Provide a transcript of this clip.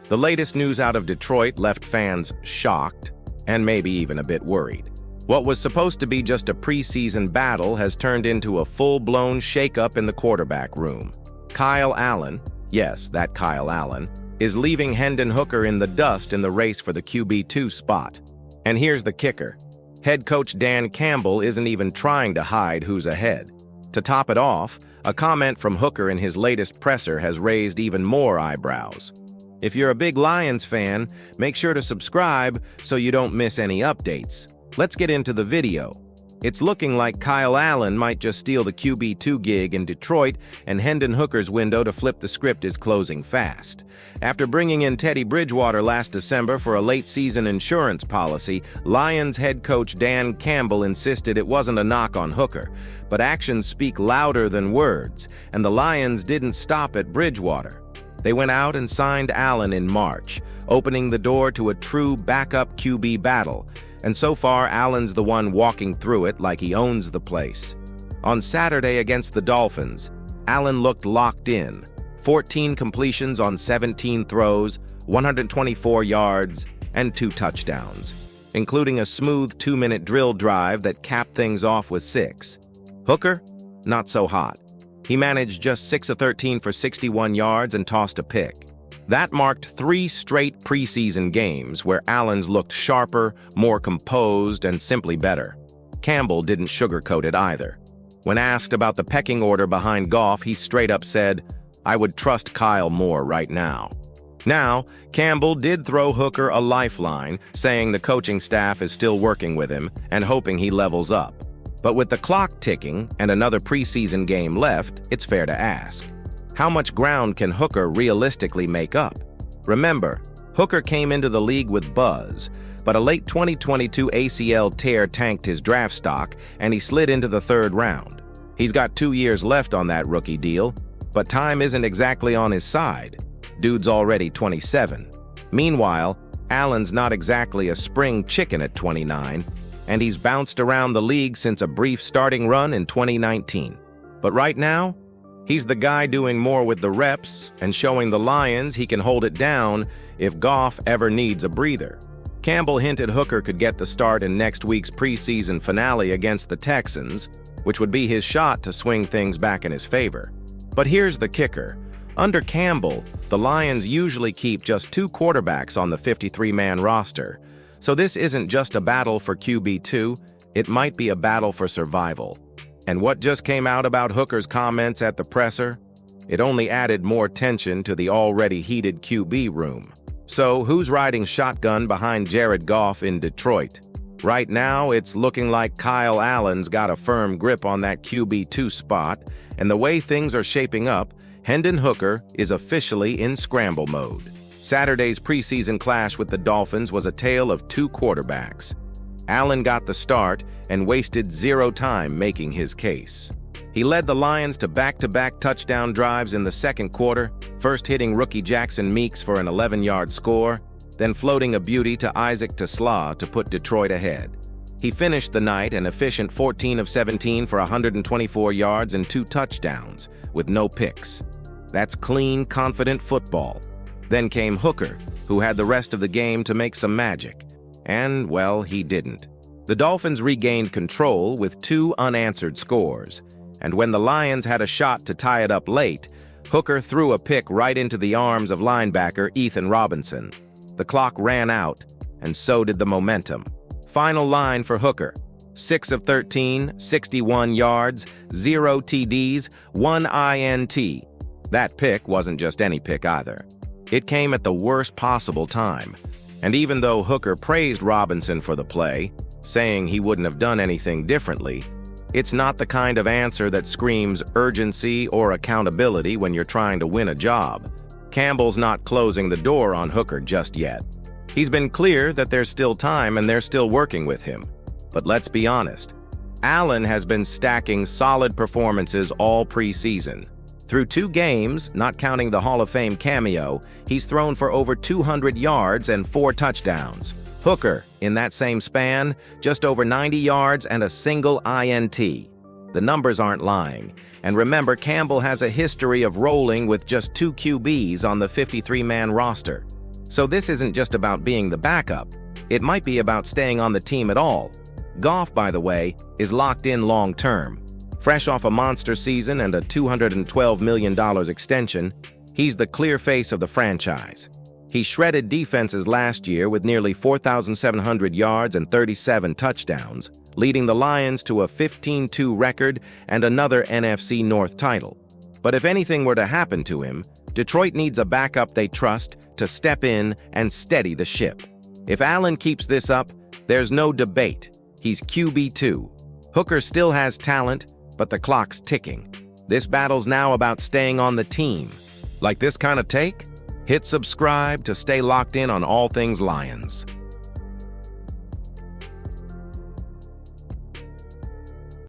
The latest news out of Detroit left fans shocked and maybe even a bit worried. What was supposed to be just a preseason battle has turned into a full-blown shakeup in the quarterback room. Kyle Allen, yes, that Kyle Allen, is leaving Hendon Hooker in the dust in the race for the QB2 spot. And here's the kicker. Head coach Dan Campbell isn't even trying to hide who's ahead. To top it off, a comment from Hooker in his latest presser has raised even more eyebrows. If you're a big Lions fan, make sure to subscribe so you don't miss any updates. Let's get into the video. It's looking like Kyle Allen might just steal the QB2 gig in Detroit, and Hendon Hooker's window to flip the script is closing fast. After bringing in Teddy Bridgewater last December for a late-season insurance policy, Lions head coach Dan Campbell insisted it wasn't a knock on Hooker, but actions speak louder than words, and the Lions didn't stop at Bridgewater. They went out and signed Allen in March, opening the door to a true backup QB battle. And so far, Allen's the one walking through it like he owns the place. On Saturday against the Dolphins, Allen looked locked in. 14 completions on 17 throws, 124 yards, and 2 touchdowns, including a smooth 2-minute drill drive that capped things off with 6. Hooker? Not so hot. He managed just 6 of 13 for 61 yards and tossed a pick. That marked 3 straight preseason games where Allen's looked sharper, more composed, and simply better. Campbell didn't sugarcoat it either. When asked about the pecking order behind Goff, he straight up said, "I would trust Kyle more right now." Now, Campbell did throw Hooker a lifeline, saying the coaching staff is still working with him and hoping he levels up. But with the clock ticking and another preseason game left, it's fair to ask, how much ground can Hooker realistically make up? Remember, Hooker came into the league with buzz, but a late 2022 ACL tear tanked his draft stock and he slid into the 3rd round. He's got 2 years left on that rookie deal, but time isn't exactly on his side. Dude's already 27. Meanwhile, Allen's not exactly a spring chicken at 29, and he's bounced around the league since a brief starting run in 2019. But right now, he's the guy doing more with the reps and showing the Lions he can hold it down if Goff ever needs a breather. Campbell hinted Hooker could get the start in next week's preseason finale against the Texans, which would be his shot to swing things back in his favor. But here's the kicker. Under Campbell, the Lions usually keep just 2 quarterbacks on the 53-man roster. So this isn't just a battle for QB2, it might be a battle for survival. And what just came out about Hooker's comments at the presser? It only added more tension to the already heated QB room. So who's riding shotgun behind Jared Goff in Detroit? Right now, it's looking like Kyle Allen's got a firm grip on that QB2 spot, and the way things are shaping up, Hendon Hooker is officially in scramble mode. Saturday's preseason clash with the Dolphins was a tale of 2 quarterbacks. Allen got the start and wasted 0 time making his case. He led the Lions to back-to-back touchdown drives in the 2nd quarter, first hitting rookie Jackson Meeks for an 11-yard score, then floating a beauty to Isaac Tesla to put Detroit ahead. He finished the night an efficient 14 of 17 for 124 yards and 2 touchdowns, with no picks. That's clean, confident football. Then came Hooker, who had the rest of the game to make some magic. And, well, he didn't. The Dolphins regained control with 2 unanswered scores, and when the Lions had a shot to tie it up late, Hooker threw a pick right into the arms of linebacker Ethan Robinson. The clock ran out, and so did the momentum. Final line for Hooker: 6 of 13, 61 yards, 0 TDs, 1 INT. That pick wasn't just any pick either. It came at the worst possible time. And even though Hooker praised Robinson for the play, saying he wouldn't have done anything differently, it's not the kind of answer that screams urgency or accountability when you're trying to win a job. Campbell's not closing the door on Hooker just yet. He's been clear that there's still time and they're still working with him. But let's be honest, Allen has been stacking solid performances all preseason. Through 2 games, not counting the Hall of Fame cameo, he's thrown for over 200 yards and 4 touchdowns. Hooker, in that same span, just over 90 yards and a single INT. The numbers aren't lying. And remember, Campbell has a history of rolling with just 2 QBs on the 53-man roster. So this isn't just about being the backup. It might be about staying on the team at all. Goff, by the way, is locked in long-term. Fresh off a monster season and a $212 million extension, he's the clear face of the franchise. He shredded defenses last year with nearly 4,700 yards and 37 touchdowns, leading the Lions to a 15-2 record and another NFC North title. But if anything were to happen to him, Detroit needs a backup they trust to step in and steady the ship. If Allen keeps this up, there's no debate. He's QB2. Hooker still has talent, but the clock's ticking. This battle's now about staying on the team. Like this kind of take? Hit subscribe to stay locked in on all things Lions.